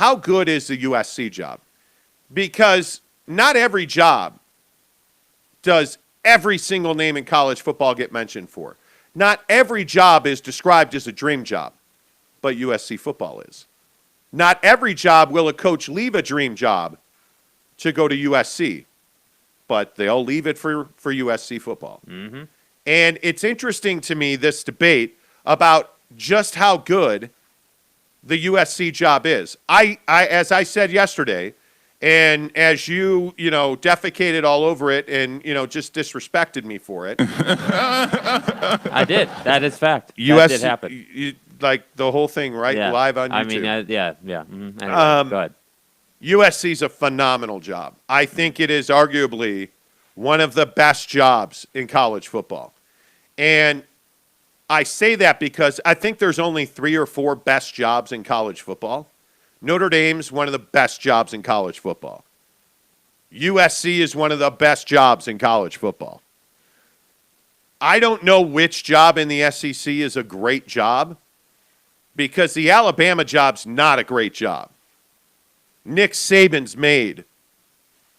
how good is the USC job? Because not every job does every single name in college football get mentioned for. Not every job is described as a dream job, but USC football is. Not every job will a coach leave a dream job to go to USC, but they'll leave it for USC football. Mm-hmm. And it's interesting to me, this debate about just how good the USC job is. I as I said yesterday, and as you defecated all over it and, just disrespected me for it. I did. That is fact. USC, that did happen. Like the whole thing, right? Yeah. Live on YouTube. I mean, yeah. Mm-hmm. Anyway, go ahead. USC's a phenomenal job. I think it is arguably one of the best jobs in college football. And I say that because I think there's only 3 or 4 best jobs in college football. Notre Dame's one of the best jobs in college football. USC is one of the best jobs in college football. I don't know which job in the SEC is a great job because the Alabama job's not a great job. Nick Saban's made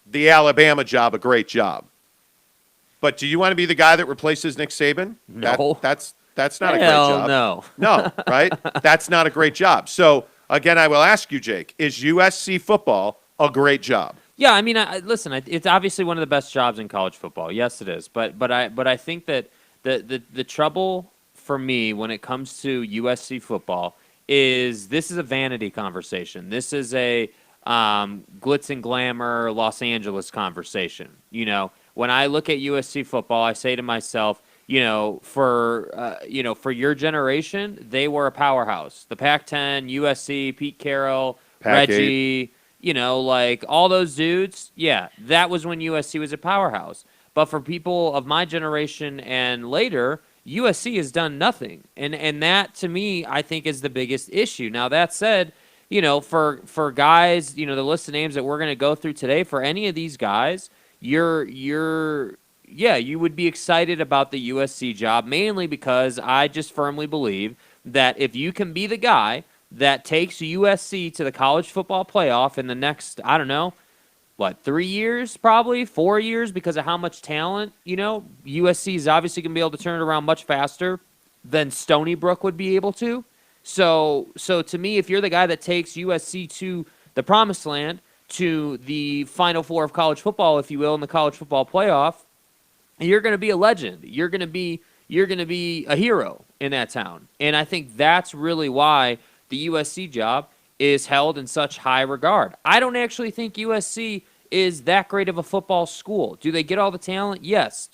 the Alabama job a great job. But do you want to be the guy that replaces Nick Saban? No. That's not a great Hell job. no. No, right? That's not a great job. So, again, I will ask you, Jake, is USC football a great job? Yeah, I mean, listen, it's obviously one of the best jobs in college football. Yes, it is. But I think that the trouble for me when it comes to USC football is this is a vanity conversation. This is a glitz and glamour Los Angeles conversation. When I look at USC football, I say to myself, for your generation, they were a powerhouse. The Pac-10, USC, Pete Carroll, Reggie, all those dudes. Yeah, that was when USC was a powerhouse. But for people of my generation and later, USC has done nothing. And that, to me, I think is the biggest issue. Now, that said, for guys, the list of names that we're going to go through today, for any of these guys, you would be excited about the USC job, mainly because I just firmly believe that if you can be the guy that takes USC to the college football playoff in the next, 3 years, probably 4 years, because of how much talent, USC is obviously going to be able to turn it around much faster than Stony Brook would be able to. So to me, if you're the guy that takes USC to the promised land, to the Final Four of college football, if you will, in the college football playoff, you're going to be a legend. You're going to be a hero in that town. And I think that's really why the USC job is held in such high regard. I don't actually think USC is that great of a football school. Do they get all the talent? Yes.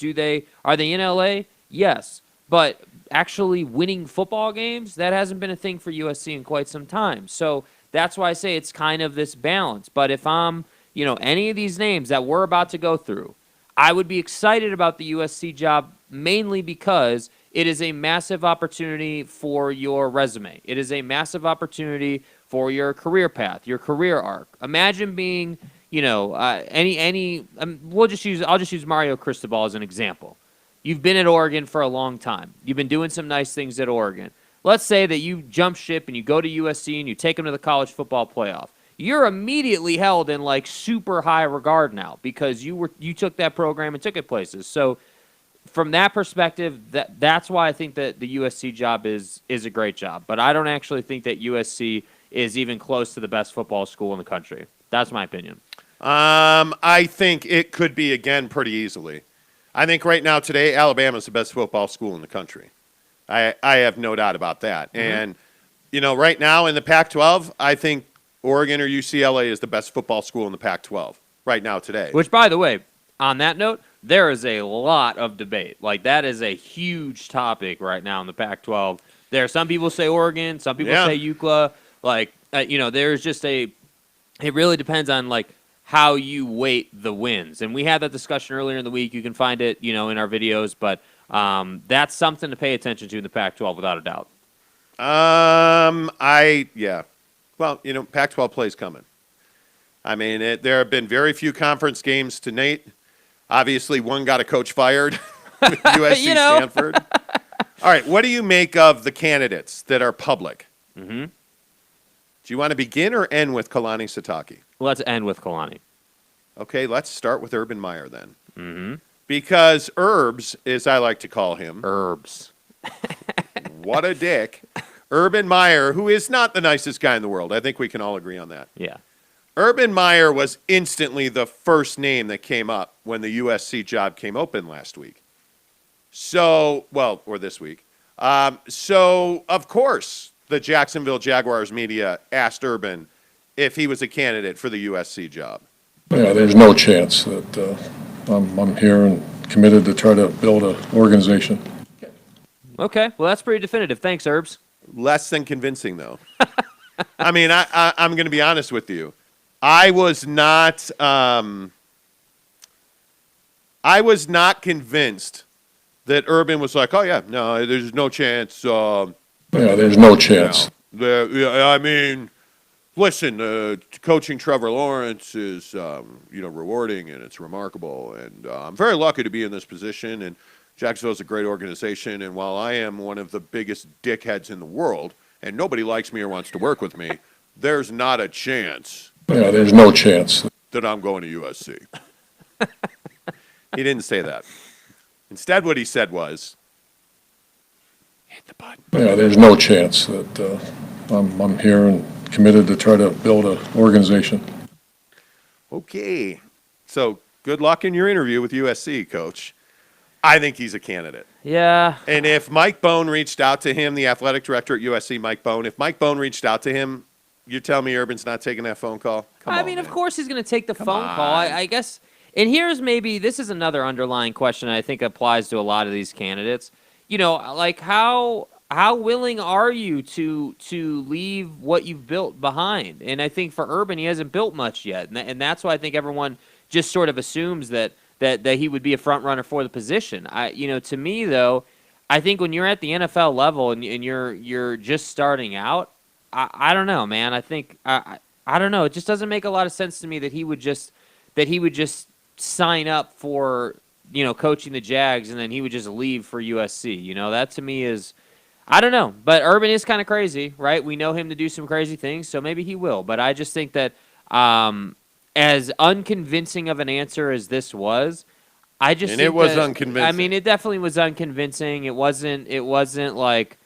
Are they in LA? Yes. But actually winning football games, that hasn't been a thing for USC in quite some time. So that's why I say it's kind of this balance. But if I'm, any of these names that we're about to go through, I would be excited about the USC job mainly because it is a massive opportunity for your resume. It is a massive opportunity for your career path, your career arc. Imagine being, I'll just use Mario Cristobal as an example. You've been at Oregon for a long time. You've been doing some nice things at Oregon. Let's say that you jump ship and you go to USC and you take them to the college football playoff. You're immediately held in super high regard now because you took that program and took it places. So from that perspective, that's why I think that the USC job is a great job. But I don't actually think that USC is even close to the best football school in the country. That's my opinion. I think it could be, again, pretty easily. I think right now today, Alabama's the best football school in the country. I have no doubt about that. Mm-hmm. And, right now in the Pac-12, I think Oregon or UCLA is the best football school in the Pac-12 right now today. Which, by the way, on that note, there is a lot of debate. That is a huge topic right now in the Pac-12. There are some people say Oregon, some people say UCLA. There's just it really depends on, how you weight the wins. And we had that discussion earlier in the week. You can find it, in our videos. But that's something to pay attention to in the Pac-12 without a doubt. Well, Pac-12 play's coming. I mean, there have been very few conference games to date. Obviously, one got a coach fired, USC Stanford. All right, what do you make of the candidates that are public? Mm-hmm. Do you want to begin or end with Kalani Sitake? Let's end with Kalani. Okay, let's start with Urban Meyer then. Mm-hmm. Because Herbs, as I like to call him, Herbs. what a dick. Urban Meyer, who is not the nicest guy in the world. I think we can all agree on that. Yeah. Urban Meyer was instantly the first name that came up when the USC job came open last week. So, well, or this week. So, of course, the Jacksonville Jaguars media asked Urban if he was a candidate for the USC job. Yeah, there's no chance that I'm here and committed to try to build an organization. Okay. Well, that's pretty definitive. Thanks, Herbs. Less than convincing, though. I mean, I'm going to be honest with you. I was not convinced that Urban was like, oh, yeah, no, there's no chance. Yeah, there's no chance. I mean, listen, coaching Trevor Lawrence is, rewarding and it's remarkable. And I'm very lucky to be in this position. And Jacksonville's a great organization. And while I am one of the biggest dickheads in the world and nobody likes me or wants to work with me, there's not a chance. Yeah, there's no chance that I'm going to USC. He didn't say that. Instead, what he said was, hit the button. Yeah, there's no chance that I'm here and committed to try to build an organization. Okay. So good luck in your interview with USC, Coach. I think he's a candidate. Yeah. And if Mike Bone reached out to him, the athletic director at USC, Mike Bone, if Mike Bone reached out to him, you tell me Urban's not taking that phone call? Come on, Of man. course he's going to take the phone on. call. I guess. And here's maybe this is another underlying question I think applies to a lot of these candidates. You know, like how willing are you to leave what you've built behind? And I think for Urban, he hasn't built much yet, and that's why I think everyone just sort of assumes that he would be a front runner for the position. To me though, I think when you're at the NFL level and you're just starting out, I don't know, man. I think I don't know. It just doesn't make a lot of sense to me that he would just sign up for coaching the Jags and then he would just leave for USC. That to me is, I don't know. But Urban is kind of crazy, right? We know him to do some crazy things, so maybe he will. But I just think that as unconvincing of an answer as this was, I just think it was that, unconvincing. I mean, it definitely was unconvincing. It wasn't like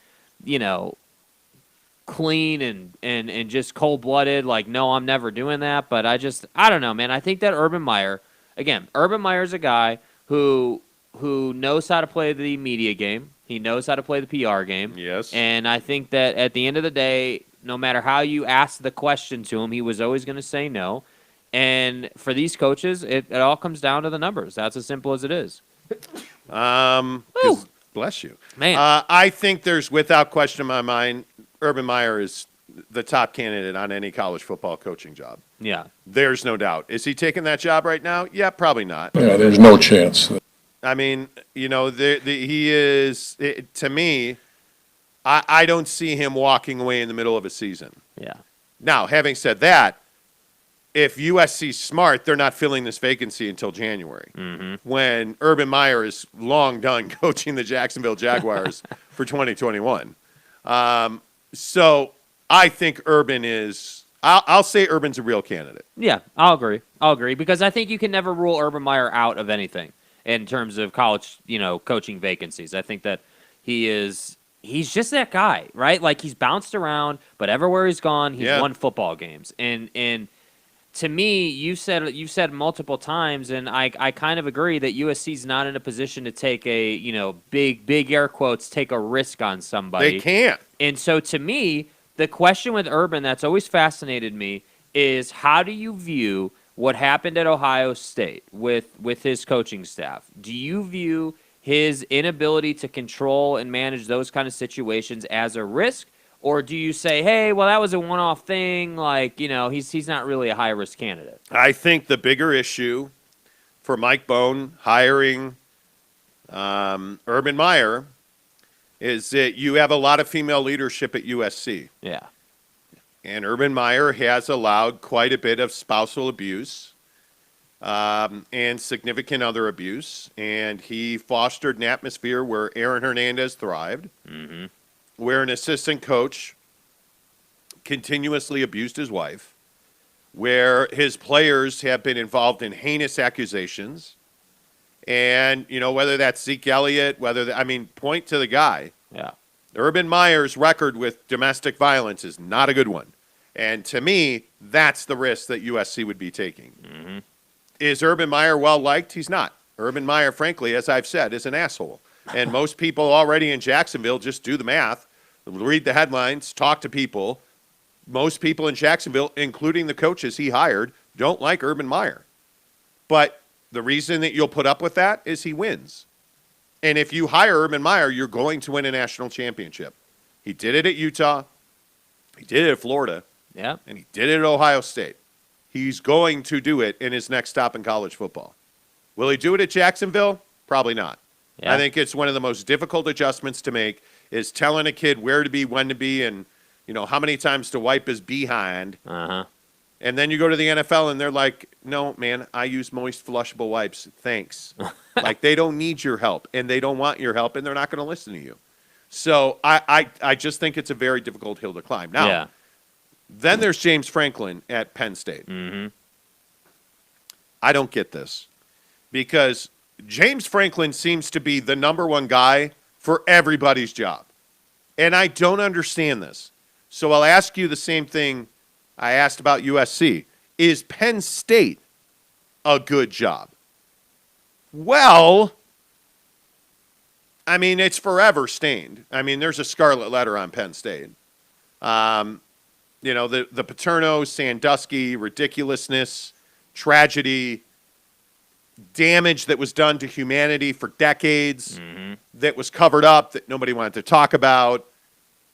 clean and just cold-blooded, like, no, I'm never doing that. But I don't know, man. I think that Urban Meyer's a guy who knows how to play the media game. He knows how to play the PR game. Yes. And I think that at the end of the day, no matter how you ask the question to him, he was always going to say no. And for these coaches, it all comes down to the numbers. That's as simple as it is. Bless you. Man. I think there's, without question in my mind, Urban Meyer is the top candidate on any college football coaching job. Yeah. There's no doubt. Is he taking that job right now? Yeah, probably not. Yeah, there's no chance. I mean, he is, to me, I don't see him walking away in the middle of a season. Yeah. Now, having said that, if USC's smart, they're not filling this vacancy until January, when Urban Meyer is long done coaching the Jacksonville Jaguars for 2021. So I think Urban is, I'll say Urban's a real candidate. Yeah, I'll agree because I think you can never rule Urban Meyer out of anything in terms of college, coaching vacancies. I think that he's just that guy, right? Like he's bounced around, but everywhere he's gone, he's won football games. And to me, you've said multiple times, and I kind of agree that USC's not in a position to take a, big air quotes, take a risk on somebody. They can't. And so to me, the question with Urban that's always fascinated me is how do you view what happened at Ohio State with his coaching staff? Do you view his inability to control and manage those kind of situations as a risk? Or do you say, hey, well, that was a one-off thing, like, he's not really a high-risk candidate? I think the bigger issue for Mike Bone hiring Urban Meyer is that you have a lot of female leadership at USC. Yeah. And Urban Meyer has allowed quite a bit of spousal abuse and significant other abuse. And he fostered an atmosphere where Aaron Hernandez thrived, where an assistant coach continuously abused his wife, where his players have been involved in heinous accusations. And, whether that's Zeke Elliott, point to the guy. Yeah. Urban Meyer's record with domestic violence is not a good one. And to me, that's the risk that USC would be taking. Mm-hmm. Is Urban Meyer well-liked? He's not. Urban Meyer, frankly, as I've said, is an asshole. And most people already in Jacksonville just do the math, read the headlines, talk to people. Most people in Jacksonville, including the coaches he hired, don't like Urban Meyer. But the reason that you'll put up with that is he wins. And if you hire Urban Meyer, you're going to win a national championship. He did it at Utah. He did it at Florida. Yeah. And he did it at Ohio State. He's going to do it in his next stop in college football. Will he do it at Jacksonville? Probably not. Yeah. I think it's one of the most difficult adjustments to make is telling a kid where to be, when to be, and how many times to wipe his behind. Uh-huh. And then you go to the NFL and they're like, no, man, I use moist flushable wipes. Thanks. Like they don't need your help and they don't want your help and they're not going to listen to you. So I just think it's a very difficult hill to climb. Now, Yeah. Then there's James Franklin at Penn State. Mm-hmm. I don't get this because James Franklin seems to be the number one guy for everybody's job. And I don't understand this. So I'll ask you the same thing I asked about USC. Is Penn State a good job? Well, it's forever stained. There's a scarlet letter on Penn State. The Paterno, Sandusky, ridiculousness, tragedy, damage that was done to humanity for decades, that was covered up, that nobody wanted to talk about.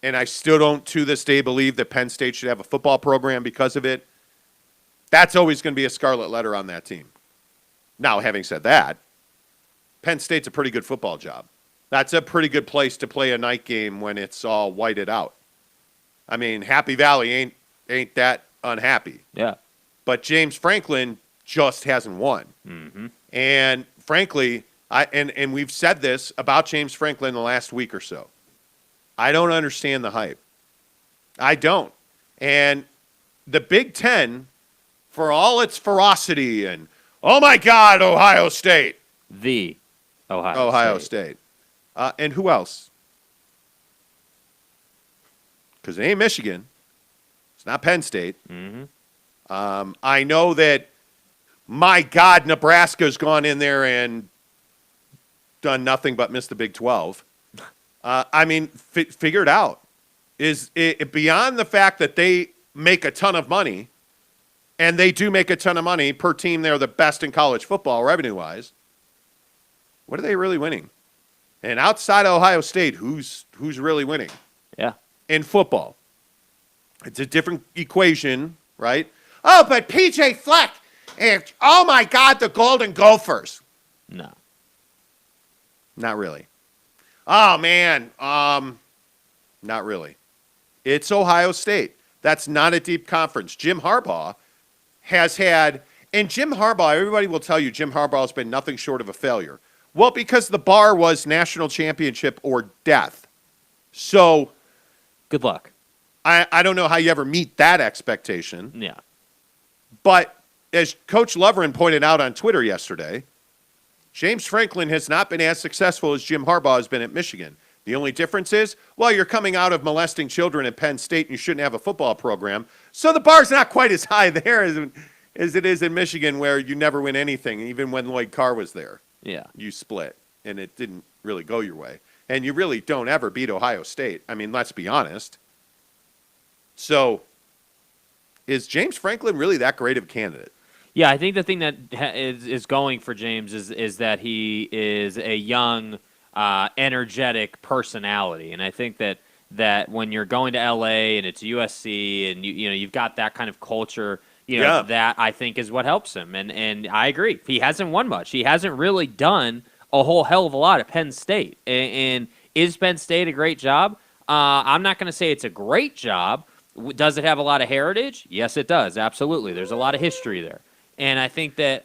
And I still don't, to this day, believe that Penn State should have a football program because of it. That's always going to be a scarlet letter on that team. Now, having said that, Penn State's a pretty good football job. That's a pretty good place to play a night game when it's all whited out. Happy Valley ain't that unhappy. Yeah. But James Franklin just hasn't won. Mm-hmm. And frankly, and we've said this about James Franklin the last week or so. I don't understand the hype. I don't. And the Big Ten, for all its ferocity and, oh my God, Ohio State. The Ohio State. And who else? Because it ain't Michigan. It's not Penn State. Mm-hmm. I know that, my God, Nebraska's gone in there and done nothing but miss the Big 12. Figure it out. Is it beyond the fact that they make a ton of money, and they do make a ton of money per team? They're the best in college football revenue-wise. What are they really winning? And outside of Ohio State, who's really winning? Yeah. In football. It's a different equation, right? Oh, but PJ Fleck, and oh my God, the Golden Gophers. No. Not really. Oh, man. Not really. It's Ohio State. That's not a deep conference. Jim Harbaugh has had, and Jim Harbaugh, everybody will tell you Jim Harbaugh has been nothing short of a failure. Well, because the bar was national championship or death. So good luck. I don't know how you ever meet that expectation. Yeah. But as Coach Loverin pointed out on Twitter yesterday, James Franklin has not been as successful as Jim Harbaugh has been at Michigan. The only difference is, well, you're coming out of molesting children at Penn State and you shouldn't have a football program. So the bar's not quite as high there as it is in Michigan, where you never win anything. Even when Lloyd Carr was there, Yeah. you split, and it didn't really go your way. And you really don't ever beat Ohio State. Let's be honest. So is James Franklin really that great of a candidate? Yeah, I think the thing that is going for James is that he is a young, energetic personality, and I think that when you're going to LA and it's USC and you've got that kind of culture, that I think is what helps him. And I agree, he hasn't won much. He hasn't really done a whole hell of a lot at Penn State. And is Penn State a great job? I'm not going to say it's a great job. Does it have a lot of heritage? Yes, it does. Absolutely. There's a lot of history there. And I think that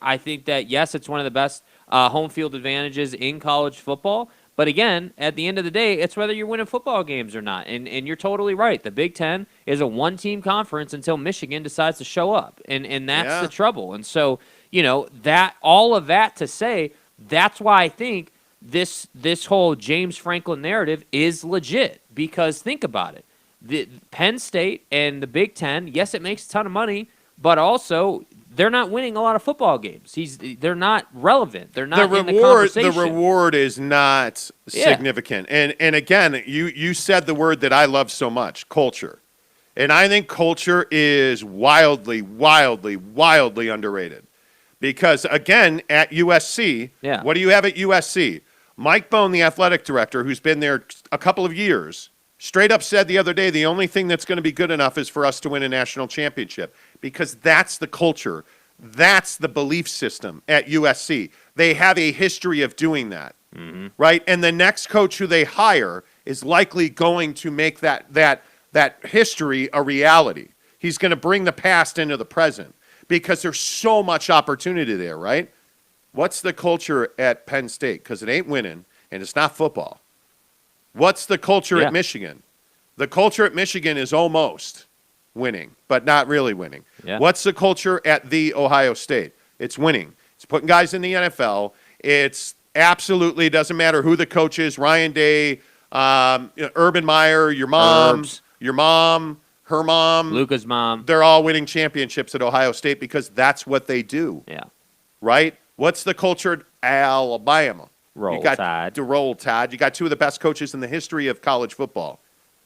yes, it's one of the best home field advantages in college football. But again, at the end of the day, it's whether you're winning football games or not. And you're totally right. The Big Ten is a one-team conference until Michigan decides to show up. And that's Yeah. the trouble. And so, that all of that to say, that's why I think this whole James Franklin narrative is legit. Because think about it. The Penn State and the Big Ten, yes, it makes a ton of money, but also they're not winning a lot of football games. They're not relevant. They're not in the conversation. The reward is not significant. And again, you said the word that I love so much, culture. And I think culture is wildly, wildly, wildly underrated. Because again, at USC, what do you have at USC? Mike Bone, the athletic director, who's been there a couple of years, straight up said the other day, the only thing that's going to be good enough is for us to win a national championship. Because that's the culture. That's the belief system at USC. They have a history of doing that, right? And the next coach who they hire is likely going to make that history a reality. He's going to bring the past into the present because there's so much opportunity there, right? What's the culture at Penn State? Because it ain't winning, and it's not football. What's the culture at Michigan? The culture at Michigan is almost winning, but not really winning. Yeah. What's the culture at the Ohio State? It's winning. It's putting guys in the NFL. It's absolutely doesn't matter who the coach is. Ryan Day, Urban Meyer, your mom, her mom, Luca's mom. They're all winning championships at Ohio State because that's what they do. Yeah. Right? What's the culture at Alabama? Roll you got Tide. To roll Tide. You got two of the best coaches in the history of college football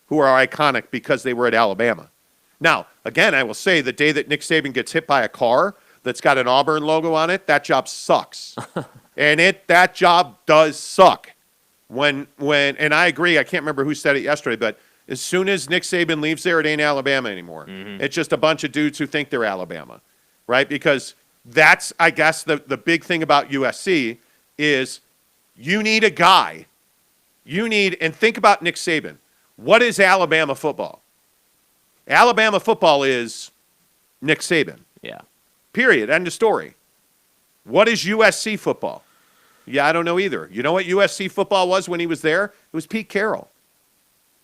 who are iconic because they were at Alabama. Now, again, I will say the day that Nick Saban gets hit by a car that's got an Auburn logo on it, that job sucks. And that job does suck. And I agree, I can't remember who said it yesterday, but as soon as Nick Saban leaves there, it ain't Alabama anymore. It's just a bunch of dudes who think they're Alabama, right? Because that's, I guess, the big thing about USC is you need a guy. And think about Nick Saban. What is Alabama football? Alabama football is Nick Saban. Yeah. Period. End of story. What is USC football? Yeah, I don't know either. You know what USC football was when he was there? It was Pete Carroll.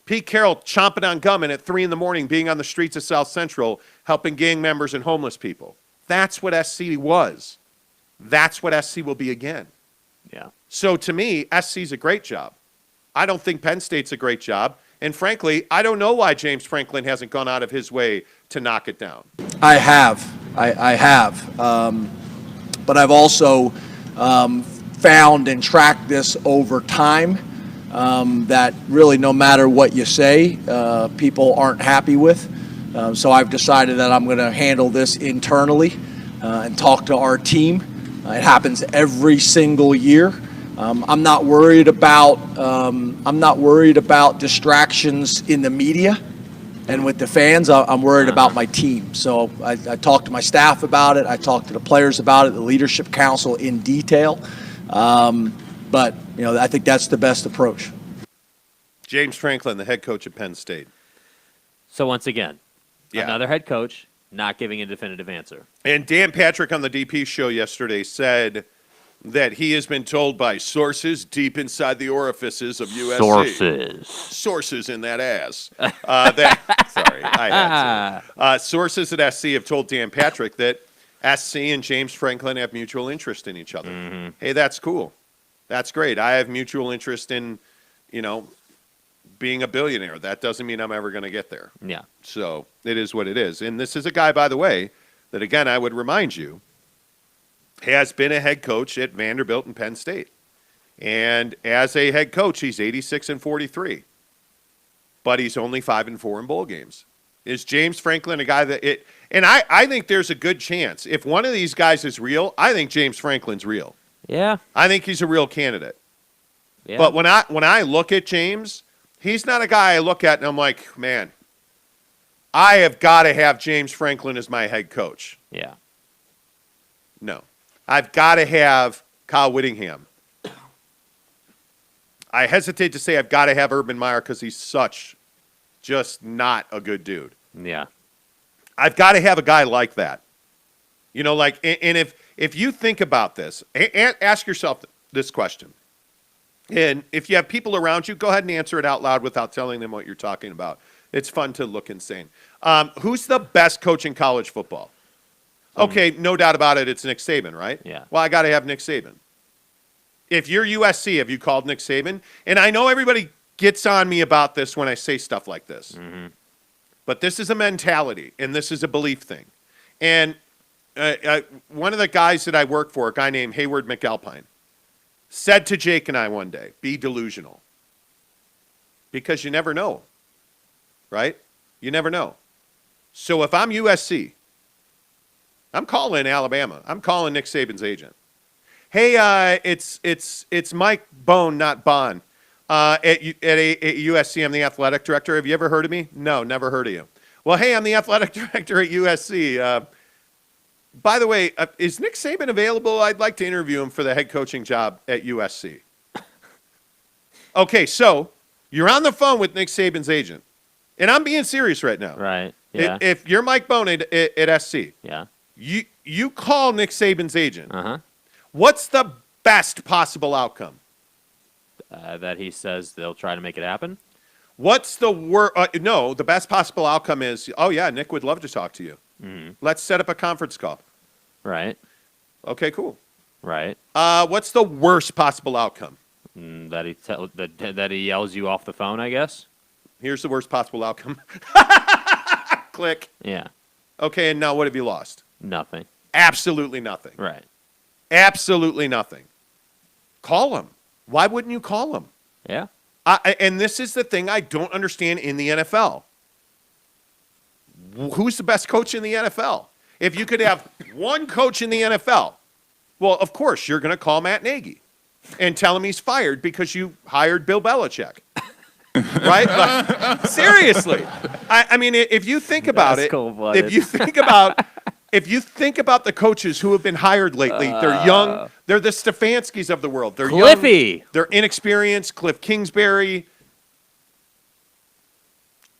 Pete Carroll chomping on gum and at 3 a.m. being on the streets of South Central helping gang members and homeless people. That's what SC was. That's what SC will be again. Yeah. So to me, SC's a great job. I don't think Penn State's a great job. And frankly, I don't know why James Franklin hasn't gone out of his way to knock it down. I have. I have. But I've also found and tracked this over time that really no matter what you say, people aren't happy with. So I've decided that I'm going to handle this internally and talk to our team. It happens every single year. I'm not worried about distractions in the media and with the fans. I'm worried about my team. So I talked to my staff about it. I talked to the players about it, the leadership council in detail. But I think that's the best approach. James Franklin, the head coach at Penn State. So once again, another head coach not giving a definitive answer. And Dan Patrick on the DP show yesterday said that he has been told by sources deep inside the orifices of USC. Sources in that ass. Sorry, I had to. Sources at SC have told Dan Patrick that SC and James Franklin have mutual interest in each other. Hey, that's cool. That's great. I have mutual interest in, being a billionaire. That doesn't mean I'm ever going to get there. Yeah. So it is what it is. And this is a guy, by the way, that, again, I would remind you, has been a head coach at Vanderbilt and Penn State. And as a head coach, he's 86-43. But he's only 5-4 in bowl games. Is James Franklin a guy that and I think there's a good chance. If one of these guys is real, I think James Franklin's real. Yeah. I think he's a real candidate. Yeah. But when I look at James, he's not a guy I look at and I'm like, man, I have got to have James Franklin as my head coach. Yeah. No. I've got to have Kyle Whittingham. I hesitate to say I've got to have Urban Meyer because he's just not a good dude. Yeah. I've got to have a guy like that. And if you think about this, ask yourself this question. And if you have people around you, go ahead and answer it out loud without telling them what you're talking about. It's fun to look insane. Who's the best coach in college football? Okay, no doubt about it, it's Nick Saban, right? Yeah. Well, I got to have Nick Saban. If you're USC, have you called Nick Saban? And I know everybody gets on me about this when I say stuff like this. Mm-hmm. But this is a mentality, and this is a belief thing. And one of the guys that I work for, a guy named Hayward McAlpine, said to Jake and I one day, be delusional. Because you never know, right? You never know. So if I'm USC, I'm calling Alabama. I'm calling Nick Saban's agent. Hey, it's Mike Bone, not Bond, at USC. I'm the athletic director. Have you ever heard of me? No, never heard of you. Well, hey, I'm the athletic director at USC. By the way, is Nick Saban available? I'd like to interview him for the head coaching job at USC. Okay, so you're on the phone with Nick Saban's agent, and I'm being serious right now. Right. Yeah. If you're Mike Bone at SC, Yeah. you call Nick Saban's agent. Uh-huh. What's the best possible outcome? That he says they'll try to make it happen. What's the worst? No, the best possible outcome is, oh, yeah, Nick would love to talk to you. Mm-hmm. Let's set up a conference call. Right. Okay, cool. Right. What's the worst possible outcome? That he yells you off the phone, I guess. Here's the worst possible outcome. Click. Yeah. Okay, and now what have you lost? Nothing. Absolutely nothing. Right. Absolutely nothing. Call him. Why wouldn't you call him? Yeah. And this is the thing I don't understand in the NFL. Who's the best coach in the NFL? If you could have one coach in the NFL, well, of course, you're going to call Matt Nagy and tell him he's fired because you hired Bill Belichick. Right? Like, seriously. I mean, if you think about That's it, cold-blooded. if you think about the coaches who have been hired lately, they're young. They're the Stefanskis of the world. They're Cliffy. young. They're inexperienced. Cliff Kingsbury.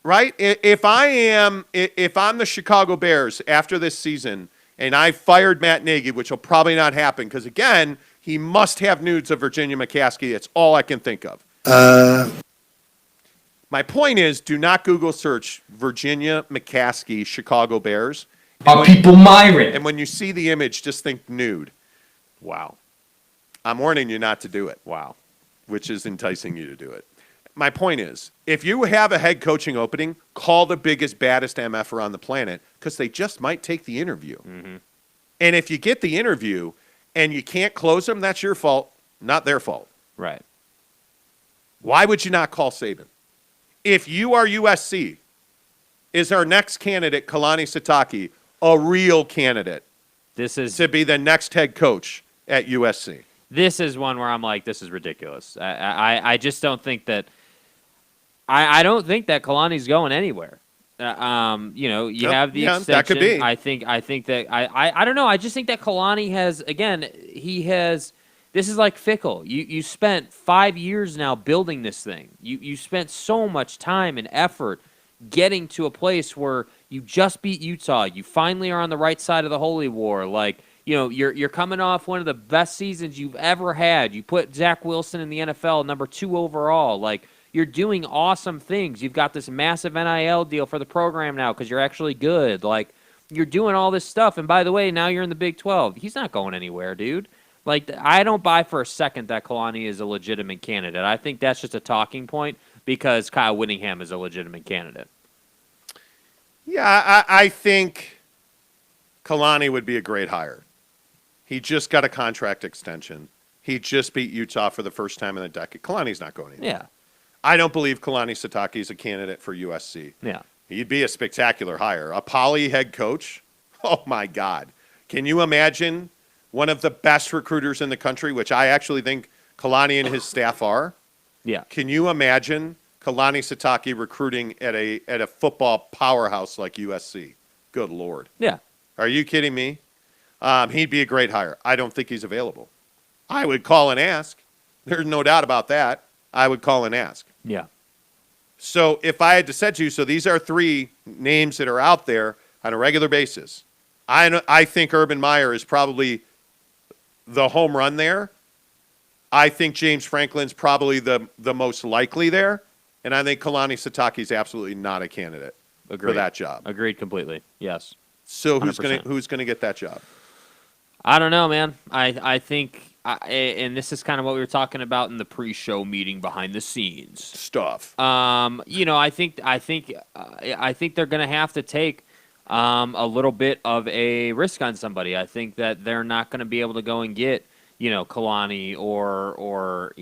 Right? If I'm the Chicago Bears after this season and I fired Matt Nagy, which will probably not happen because, again, he must have nudes of Virginia McCaskey. That's all I can think of. My point is, do not Google search Virginia McCaskey Chicago Bears. Are people Myron? And when you see the image, just think nude. Wow. I'm warning you not to do it. Wow. Which is enticing you to do it. My point is, if you have a head coaching opening, call the biggest, baddest MFer on the planet because they just might take the interview. Mm-hmm. And if you get the interview and you can't close them, that's your fault, not their fault. Right. Why would you not call Saban? If you are USC, is our next candidate, Kalani Sitake, a real candidate This is to be the next head coach at USC? this is one where I'm like, this is ridiculous. I just don't think that. I don't think that Kalani's going anywhere. You Yep, have the yeah, extension. that could be. I think that I don't know. I just think that Kalani has This is like fickle. You spent 5 years now building this thing. You spent so much time and effort getting to a place where you just beat Utah. You finally are on the right side of the holy war. Like, you're coming off one of the best seasons you've ever had. You put Zach Wilson in the NFL number 2 overall. Like, you're doing awesome things. You've got this massive NIL deal for the program now because you're actually good. Like, you're doing all this stuff. And by the way, now you're in the Big 12. He's not going anywhere, dude. Like, I don't buy for a second that Kalani is a legitimate candidate. I think that's just a talking point because Kyle Whittingham is a legitimate candidate. Yeah, I think Kalani would be a great hire. He just got a contract extension. He just beat Utah for the first time in a decade. Kalani's not going anywhere. Yeah. I don't believe Kalani Sitake is a candidate for USC. Yeah. He'd be a spectacular hire. A poly head coach? Oh, my God. Can you imagine one of the best recruiters in the country, which I actually think Kalani and his staff are? Yeah. Can you imagine Kalani Sitake recruiting at a football powerhouse like USC? Good Lord. Yeah. Are you kidding me? He'd be a great hire. I don't think he's available. I would call and ask. There's no doubt about that. I would call and ask. Yeah. So if I had to say to you, so these are 3 names that are out there on a regular basis. I think Urban Meyer is probably the home run there. I think James Franklin's probably the most likely there, and I think Kalani Sitake is absolutely not a candidate for that job. Agreed completely. Yes. So who's 100%. gonna get that job? I don't know, man. I think, and this is kind of what we were talking about in the pre-show meeting behind the scenes. Stuff. I think they're going to have to take a little bit of a risk on somebody. I think that they're not going to be able to go and get, Kalani or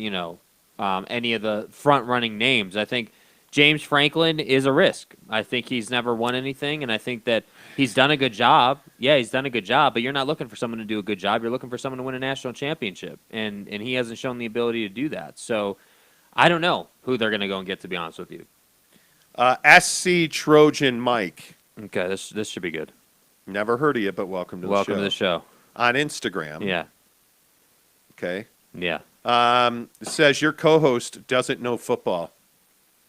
any of the front-running names. I think James Franklin is a risk. I think he's never won anything, and I think that he's done a good job. Yeah, he's done a good job, but you're not looking for someone to do a good job. You're looking for someone to win a national championship, and he hasn't shown the ability to do that. So I don't know who they're going to go and get, to be honest with you. SC Trojan Mike. Okay, this should be good. Never heard of you, but welcome to the show. Welcome to the show. On Instagram. Yeah. Okay. Yeah. It says your co-host doesn't know football.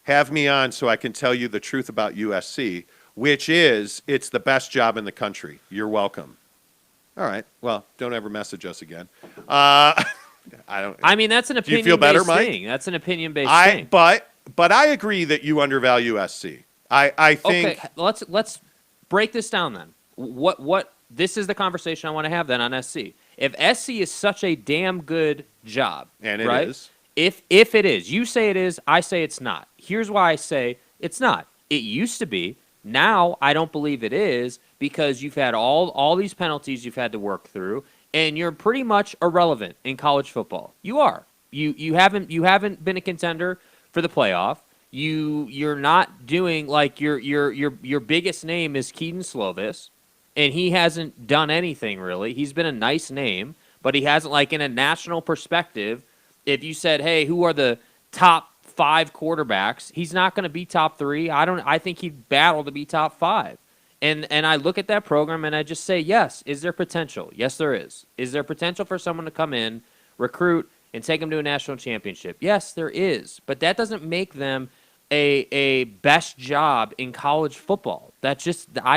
Have me on so I can tell you the truth about USC, which is it's the best job in the country. You're welcome. All right. Well, don't ever message us again. I don't. I mean, that's an Do you feel better, opinion-based Mike? thing. That's an opinion-based thing. But I agree that you undervalue SC. I think. Okay, let's break this down then. What this is the conversation I want to have then on SC. If SC is such a damn good job, And it right? is. If it is, you say it is, I say it's not. Here's why I say it's not. It used to be. Now I don't believe it is because you've had all these penalties you've had to work through, and you're pretty much irrelevant in college football. You are. You haven't been a contender for the playoff. You're not doing like your biggest name is Keaton Slovis, and he hasn't done anything really. He's been a nice name, but he hasn't, like, in a national perspective. If you said, hey, who are the top 5 quarterbacks, he's not going to be top 3. I think he'd battle to be top 5. And I look at that program and I just say, yes, is there potential? Yes, there is. Is there potential for someone to come in, recruit, and take them to a national championship? Yes, there is. But that doesn't make them a best job in college football. I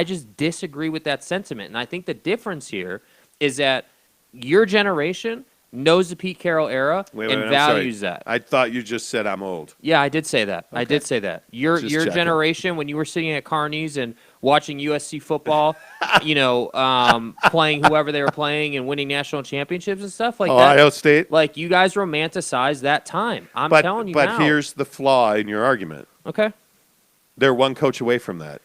just disagree with that sentiment. And I think the difference here is that your generation knows the Pete Carroll era and values that. I thought you just said I'm old. Yeah, I did say that. Okay. I did say that. Your checking. generation, when you were sitting at Carney's and watching USC football, playing whoever they were playing and winning national championships and stuff like that. Ohio State. Like, you guys romanticize that time. I'm telling you now. But here's the flaw in your argument. Okay. They're one coach away from that.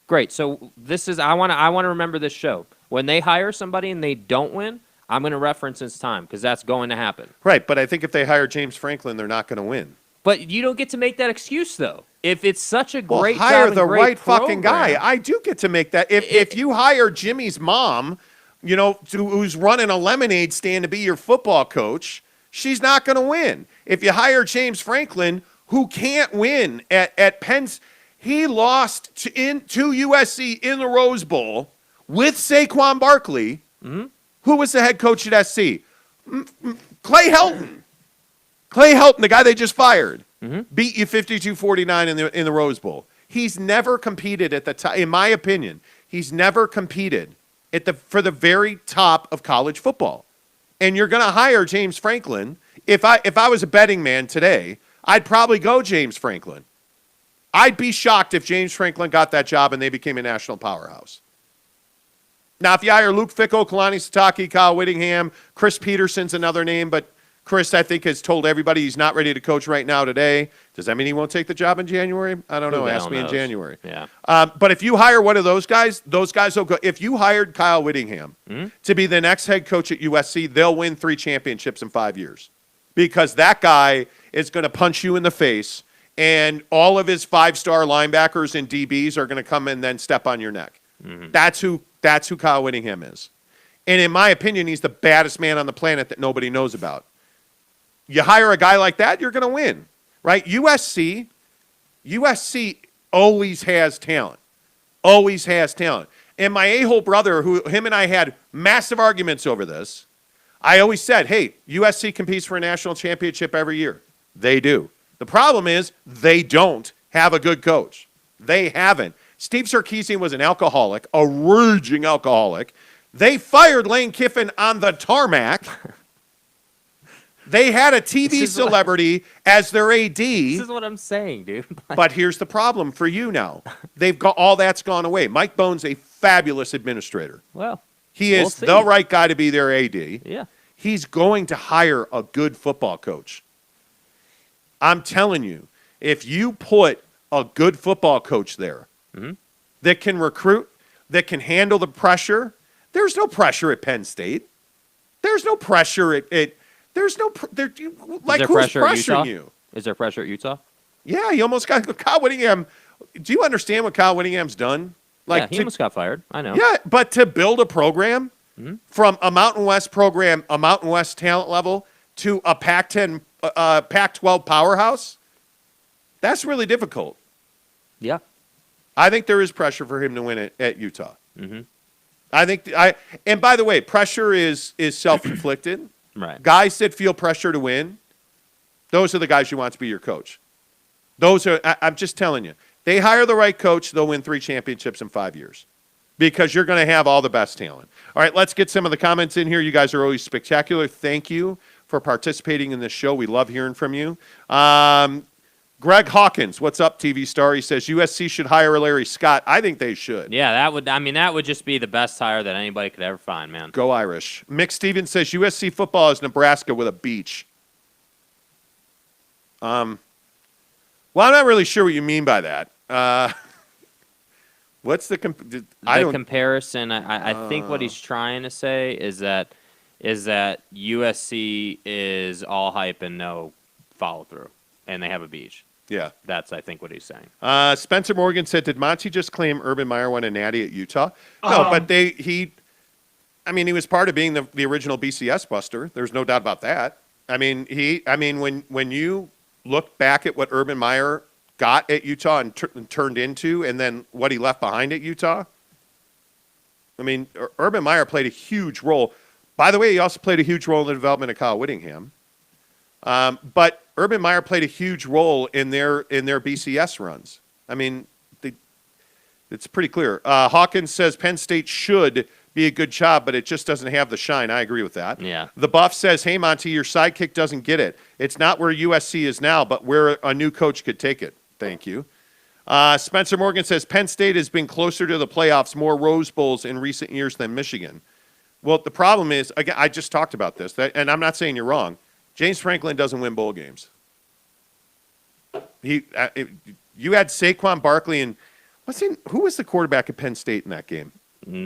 Great. So this is I want to remember this show. When they hire somebody and they don't win, I'm going to reference this time because that's going to happen. Right, but I think if they hire James Franklin, they're not going to win. But you don't get to make that excuse, though. If it's such a great hire job and the great right fucking guy. program. I do get to make that. If you hire Jimmy's mom, who's running a lemonade stand to be your football coach, she's not going to win. If you hire James Franklin, who can't win at Penn, he lost to USC in the Rose Bowl with Saquon Barkley. Mm-hmm. Who was the head coach at SC? Clay Helton. Clay Helton, the guy they just fired, beat you 52-49 in the Rose Bowl. He's never competed at the top. In my opinion, he's never competed for the very top of college football. And you're going to hire James Franklin. If I was a betting man today, I'd probably go James Franklin. I'd be shocked if James Franklin got that job and they became a national powerhouse. Now, if you hire Luke Fickell, Kalani Sitake, Kyle Whittingham, Chris Peterson's another name, but Chris, I think, has told everybody he's not ready to coach right now today. Does that mean he won't take the job in January? I don't know. Ask me in January. Yeah. But if you hire one of those guys will go. If you hired Kyle Whittingham to be the next head coach at USC, they'll win 3 championships in 5 years because that guy is going to punch you in the face, and all of his 5-star linebackers and DBs are going to come and then step on your neck. Mm-hmm. That's who Kyle Whittingham is. And in my opinion, he's the baddest man on the planet that nobody knows about. You hire a guy like that, you're going to win, right? USC always has talent. Always has talent. And my a-hole brother, him and I had massive arguments over this, I always said, hey, USC competes for a national championship every year. They do. The problem is they don't have a good coach. They haven't. Steve Sarkisian was an alcoholic, a raging alcoholic. They fired Lane Kiffin on the tarmac. They had a TV This is what- celebrity as their AD. This is what I'm saying, dude. But here's the problem for you now. They've got all that's gone away. Mike Bohn's a fabulous administrator. Well, He we'll is see. the right guy to be their AD. Yeah. He's going to hire a good football coach. I'm telling you, if you put a good football coach there that can recruit, that can handle the pressure, there's no pressure at Penn State. There's no pressure at there's no like there who's pressure at Utah? pressuring you? Is there pressure at Utah? Yeah, he almost got Kyle Whittingham. Do you understand what Kyle Whittingham's done? Yeah, he almost got fired. I know. Yeah, but to build a program from a Mountain West program, a Mountain West talent level, to a Pac-10, Pac-12 powerhouse, that's really difficult. Yeah. I think there is pressure for him to win it at Utah. I think and by the way, pressure is self-inflicted. Right. Guys that feel pressure to win, those are the guys you want to be your coach. Those are, I'm just telling you, they hire the right coach, they'll win 3 championships in 5 years because you're going to have all the best talent. All right, let's get some of the comments in here. You guys are always spectacular. Thank you for participating in this show. We love hearing from you. Greg Hawkins, what's up, TV star? He says USC should hire Larry Scott. I think they should. Yeah, that would just be the best hire that anybody could ever find, man. Go Irish. Mick Stevens says USC football is Nebraska with a beach. Well, I'm not really sure what you mean by that. What's the comparison? I think what he's trying to say is that USC is all hype and no follow through, and they have a beach. Yeah. That's, I think, what he's saying. Spencer Morgan said, did Monty just claim Urban Meyer won a natty at Utah? No, but he was part of being the original BCS buster. There's no doubt about that. When you look back at what Urban Meyer got at Utah and turned into, and then what he left behind at Utah, Urban Meyer played a huge role. By the way, he also played a huge role in the development of Kyle Whittingham. But Urban Meyer played a huge role in their BCS runs. It's pretty clear. Hawkins says Penn State should be a good job, but it just doesn't have the shine. I agree with that. Yeah. The Buff says, hey, Monty, your sidekick doesn't get it. It's not where USC is now, but where a new coach could take it. Thank you. Spencer Morgan says Penn State has been closer to the playoffs, more Rose Bowls in recent years than Michigan. Well, the problem is, again, I just talked about this, and I'm not saying you're wrong. James Franklin doesn't win bowl games. You had Saquon Barkley and who was the quarterback at Penn State in that game?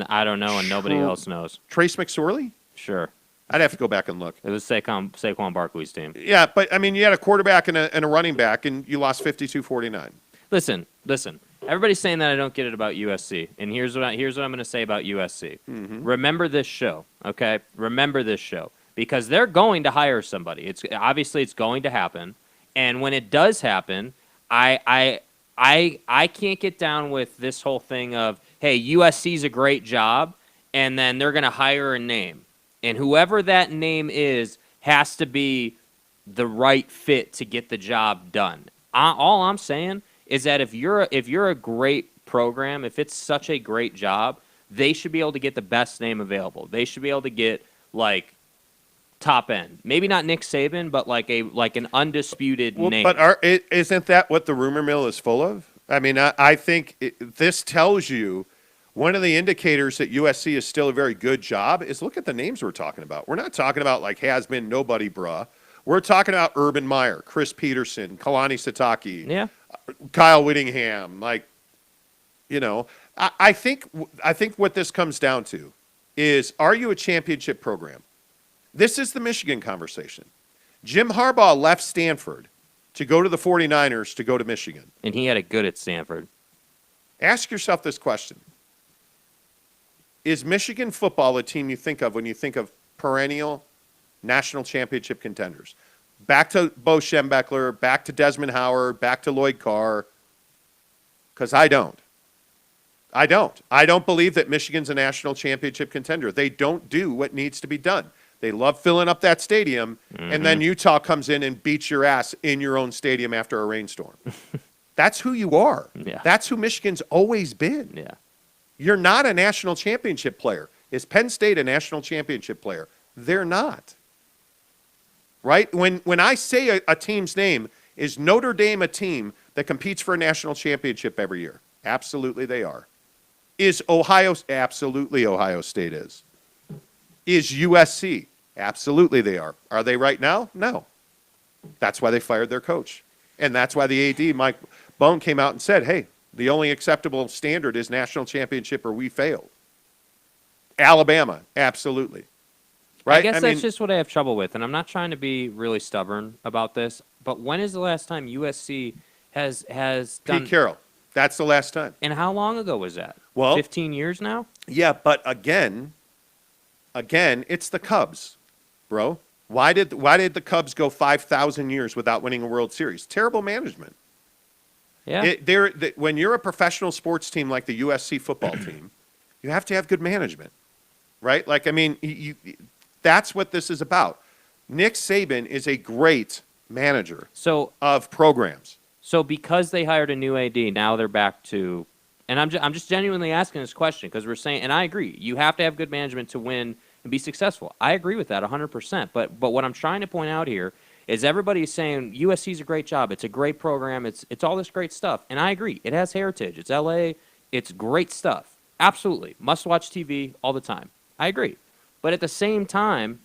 I don't know, and nobody else knows. Trace McSorley? Sure. I'd have to go back and look. It was Saquon Barkley's team. Yeah, but you had a quarterback and a running back, and you lost 52-49. Listen. Everybody's saying that I don't get it about USC, and here's what I'm going to say about USC. Remember this show, okay? Remember this show, because they're going to hire somebody. It's going to happen, and when it does happen, I can't get down with this whole thing of, hey, USC's a great job, and then they're going to hire a name, and whoever that name is has to be the right fit to get the job done. All I'm saying is that if you're a great program, if it's such a great job, they should be able to get the best name available. They should be able to get like top end, maybe not Nick Saban, but like an undisputed name. But isn't that what the rumor mill is full of? I think this tells you one of the indicators that USC is still a very good job is look at the names we're talking about. We're not talking about like has been nobody, bruh. We're talking about Urban Meyer, Chris Peterson, Kalani Sitake, Yeah. Kyle Whittingham. I think what this comes down to is, are you a championship program? This is the Michigan conversation. Jim Harbaugh left Stanford to go to the 49ers to go to Michigan. And he had it good at Stanford. Ask yourself this question. Is Michigan football a team you think of when you think of perennial national championship contenders? Back to Bo Schembechler, back to Desmond Howard, back to Lloyd Carr. Because I don't. I don't believe that Michigan's a national championship contender. They don't do what needs to be done. They love filling up that stadium, and then Utah comes in and beats your ass in your own stadium after a rainstorm. That's who you are. Yeah. That's who Michigan's always been. Yeah. You're not a national championship player. Is Penn State a national championship player? They're not. right? When I say a team's name, is Notre Dame a team that competes for a national championship every year? Absolutely they are. Is Ohio? Absolutely Ohio State is. Is USC? Absolutely they are. Are they right now? No. That's why they fired their coach. And that's why the AD, Mike Bone, came out and said, hey, the only acceptable standard is national championship or we fail. Alabama, absolutely. Right? I guess that's mean, just what I have trouble with, and I'm not trying to be really stubborn about this, but when is the last time USC has done... Pete Carroll. That's the last time. And how long ago was that? Well, 15 years now? Yeah, but again, it's the Cubs, bro. Why did the Cubs go 5,000 years without winning a World Series? Terrible management. Yeah. When you're a professional sports team like the USC football team, you have to have good management, right? Like, I mean, that's what this is about. Nick Saban is a great manager of programs. So because they hired a new AD, now they're back to, and I'm just genuinely asking this question because we're saying, and I agree, you have to have good management to win and be successful. I agree with that 100%. But what I'm trying to point out here is everybody is saying USC's a great job. It's a great program. It's all this great stuff. And I agree. It has heritage. It's LA. It's great stuff. Absolutely. Must watch TV all the time. I agree. But at the same time,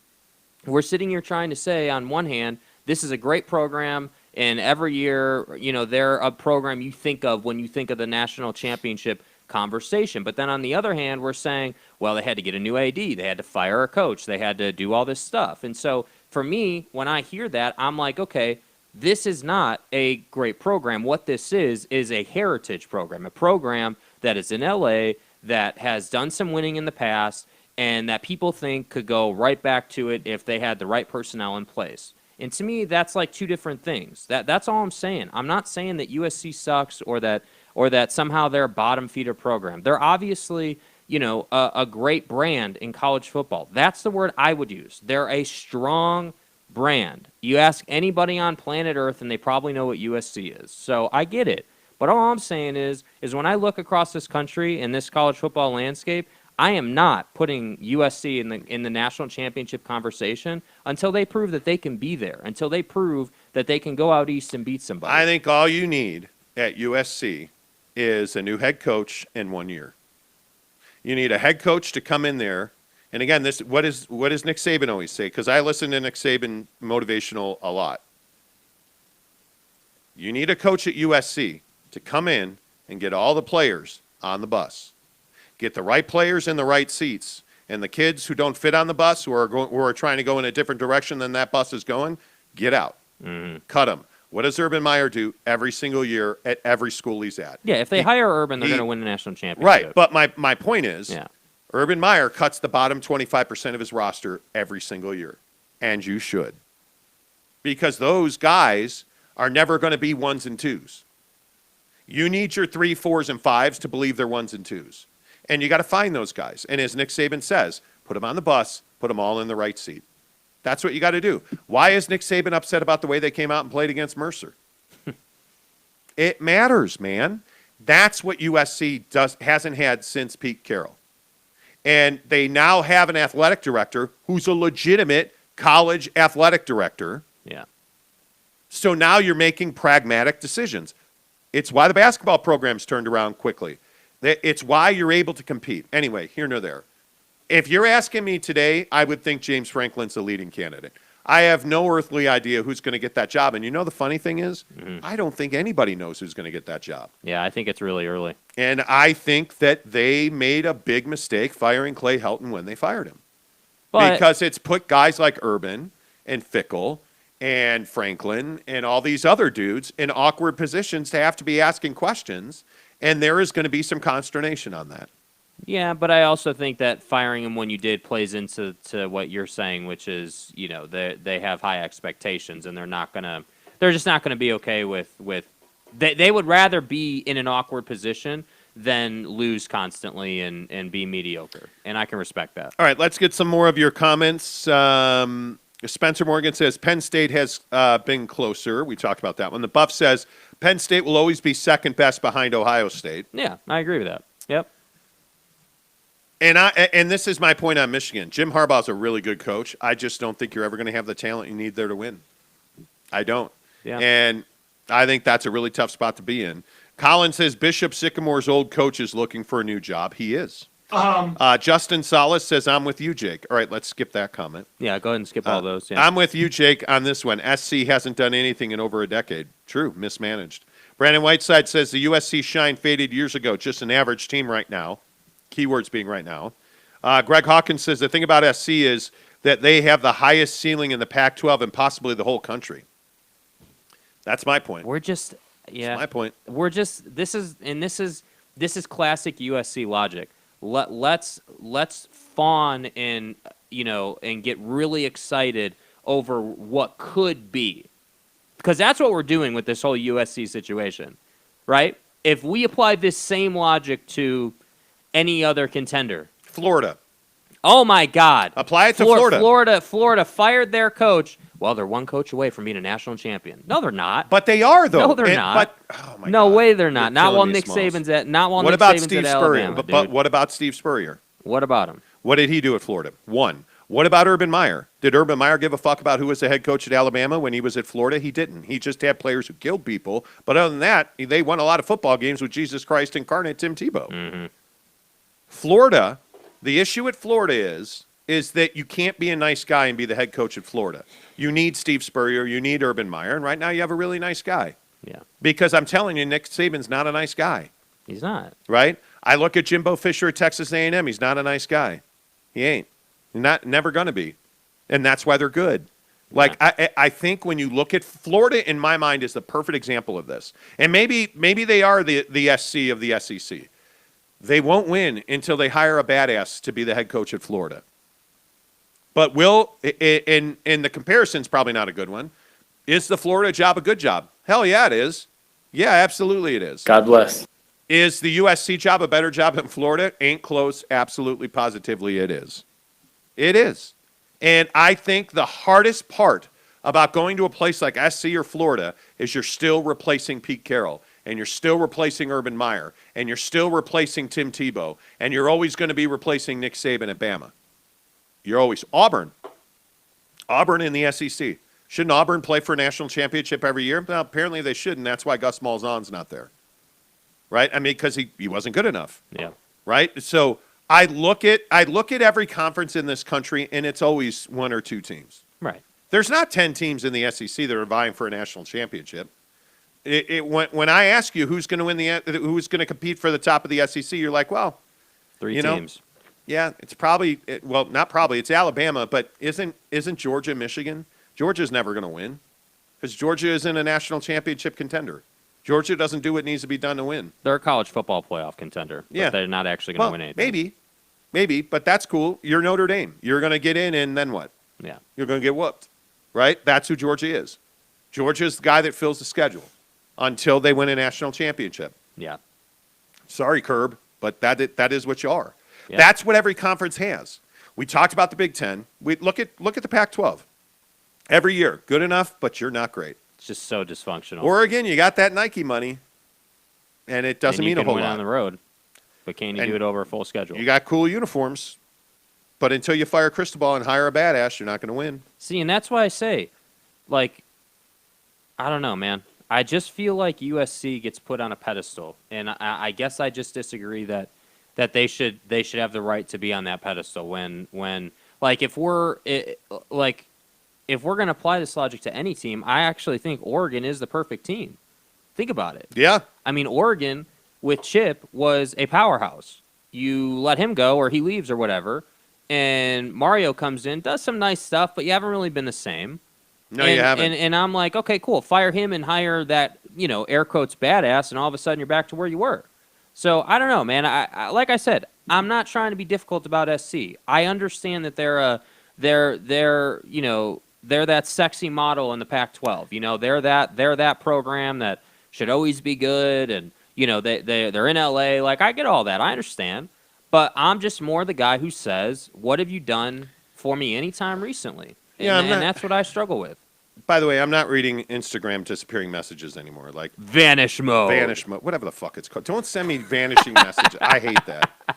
we're sitting here trying to say, on one hand, this is a great program, and every year, they're a program you think of when you think of the national championship conversation. But then on the other hand, we're saying, well, they had to get a new AD. They had to fire a coach. They had to do all this stuff. And so for me, when I hear that, I'm like, okay, this is not a great program. What this is a heritage program, a program that is in LA, that has done some winning in the past, and that people think could go right back to it if they had the right personnel in place. And to me, that's like two different things. That's all I'm saying. I'm not saying that USC sucks or that somehow they're a bottom feeder program. They're obviously, a great brand in college football. That's the word I would use. They're a strong brand. You ask anybody on planet Earth, and they probably know what USC is. So I get it. But all I'm saying is when I look across this country and this college football landscape, I am not putting USC in the national championship conversation until they prove that they can be there, until they prove that they can go out east and beat somebody. I think all you need at USC is a new head coach in 1 year. You need a head coach to come in there. And again, what does Nick Saban always say? Because I listen to Nick Saban motivational a lot. You need a coach at USC to come in and get all the players on the bus. Get the right players in the right seats. And the kids who don't fit on the bus, who are trying to go in a different direction than that bus is going, get out. Mm-hmm. Cut them. What does Urban Meyer do every single year at every school he's at? Yeah, if they hire Urban, they're going to win the national championship. Right, but my point is, Urban Meyer cuts the bottom 25% of his roster every single year. And you should. Because those guys are never going to be ones and twos. You need your 3, 4s, and 5s to believe they're ones and twos. And you got to find those guys. And as Nick Saban says, put them on the bus, put them all in the right seat. That's what you got to do. Why is Nick Saban upset about the way they came out and played against Mercer? It matters, man. That's what USC hasn't had since Pete Carroll. And they now have an athletic director who's a legitimate college athletic director. Yeah. So now you're making pragmatic decisions. It's why the basketball program's turned around quickly. It's why you're able to compete. Anyway, here nor there. If you're asking me today, I would think James Franklin's the leading candidate. I have no earthly idea who's going to get that job. And you know the funny thing is, I don't think anybody knows who's going to get that job. Yeah, I think it's really early. And I think that they made a big mistake firing Clay Helton when they fired him. Because it's put guys like Urban and Fickle and Franklin and all these other dudes in awkward positions to have to be asking questions. And there is going to be some consternation on that. Yeah, but I also think that firing him when you did plays into what you're saying, which is, they have high expectations and they're just not gonna be okay with they would rather be in an awkward position than lose constantly and be mediocre. And I can respect that. All right, let's get some more of your comments. Spencer Morgan says Penn State has been closer. We talked about that one. The Buff says Penn State will always be second best behind Ohio State. Yeah, I agree with that. Yep. And this is my point on Michigan. Jim Harbaugh's a really good coach. I just don't think you're ever going to have the talent you need there to win. I don't. Yeah. And I think that's a really tough spot to be in. Colin says Bishop Sycamore's old coach is looking for a new job. He is. Justin Salas says, I'm with you, Jake. All right, let's skip that comment. Yeah, go ahead and skip all those. Yeah. I'm with you, Jake, on this one. SC hasn't done anything in over a decade. True, mismanaged. Brandon Whiteside says the USC shine faded years ago. Just an average team right now. Keywords being right now. Greg Hawkins says the thing about SC is that they have the highest ceiling in the Pac-12 and possibly the whole country. That's my point. We're just, yeah. That's my point. We're just, this is classic USC logic. Let's fawn and, and get really excited over what could be. Because that's what we're doing with this whole USC situation, right? If we apply this same logic to any other contender. Florida. Oh, my God. Apply it to Florida. Florida fired their coach. Well, they're one coach away from being a national champion. No, they're not. But they are, though. No, they're not. But, oh my no God. way they're not. You're Not killing while me, Nick Smalls. Saban's at Alabama. What about Steve Spurrier? But what about Steve Spurrier? What about him? What did he do at Florida? One. What about Urban Meyer? Did Urban Meyer give a fuck about who was the head coach at Alabama when he was at Florida? He didn't. He just had players who killed people. But other than that, they won a lot of football games with Jesus Christ incarnate Tim Tebow. Mm-hmm. Florida, the issue at Florida is that you can't be a nice guy and be the head coach at Florida. You need Steve Spurrier. You need Urban Meyer. And right now you have a really nice guy. Yeah. Because I'm telling you, Nick Saban's not a nice guy. He's not. Right? I look at Jimbo Fisher at Texas A&M. He's not a nice guy. He ain't. Never going to be. And that's why they're good. Like, Yeah. I think when you look at Florida, in my mind, is the perfect example of this. And maybe they are the SC of the SEC. They won't win until they hire a badass to be the head coach at Florida. But in the comparison's probably not a good one. Is the Florida job a good job? Hell yeah, it is. Yeah, absolutely it is. God bless. Is the USC job a better job than Florida? Ain't close. Absolutely, positively it is. It is. And I think the hardest part about going to a place like SC or Florida is you're still replacing Pete Carroll, and you're still replacing Urban Meyer, and you're still replacing Tim Tebow, and you're always going to be replacing Nick Saban at Bama. You're always Auburn in the SEC. Shouldn't Auburn play for a national championship every year? Well, apparently they should, and that's why Gus Malzahn's not there. Right? I mean, because he wasn't good enough. Yeah. Right? So I look at every conference in this country, and it's always one or two teams. Right. There's not 10 teams in the SEC that are vying for a national championship. When I ask you who's going to win who's going to compete for the top of the SEC, you're like, well, Three teams. Yeah, it's probably not probably. It's Alabama, but isn't Georgia, Michigan? Georgia's never going to win because Georgia isn't a national championship contender. Georgia doesn't do what needs to be done to win. They're a college football playoff contender. Yeah. But they're not actually going to win anything. Maybe, but that's cool. You're Notre Dame. You're going to get in, and then what? Yeah. You're going to get whooped, right? That's who Georgia is. Georgia is the guy that fills the schedule until they win a national championship. Yeah. Sorry, Curb, but that is what you are. Yeah. That's what every conference has. We talked about the Big Ten. We look at the Pac-12. Every year, good enough, but you're not great. It's just so dysfunctional. Oregon, you got that Nike money, and it doesn't mean a whole win lot. on the road, but can you do it over a full schedule? You got cool uniforms, but until you fire Cristobal and hire a badass, you're not going to win. See, and that's why I say, like, I don't know, man. I just feel like USC gets put on a pedestal, and I guess I just disagree that they should have the right to be on that pedestal when like if we're going to apply this logic to any team, I actually think Oregon is the perfect team. Think about it. Yeah. I mean, Oregon with Chip was a powerhouse. You let him go or he leaves or whatever, and Mario comes in, does some nice stuff, but you haven't really been the same. No, you haven't. And I'm like, okay, cool. Fire him and hire that, air quotes badass, and all of a sudden you're back to where you were. So I don't know, man. I like I said, I'm not trying to be difficult about SC. I understand that they're that sexy model in the Pac-12. They're that program that should always be good, and they're in LA. Like, I get all that. I understand. But I'm just more the guy who says, what have you done for me anytime recently? And that's what I struggle with. By the way, I'm not reading Instagram disappearing messages anymore. Like Vanish mode. Vanish mode, whatever the fuck it's called. Don't send me vanishing messages. I hate that.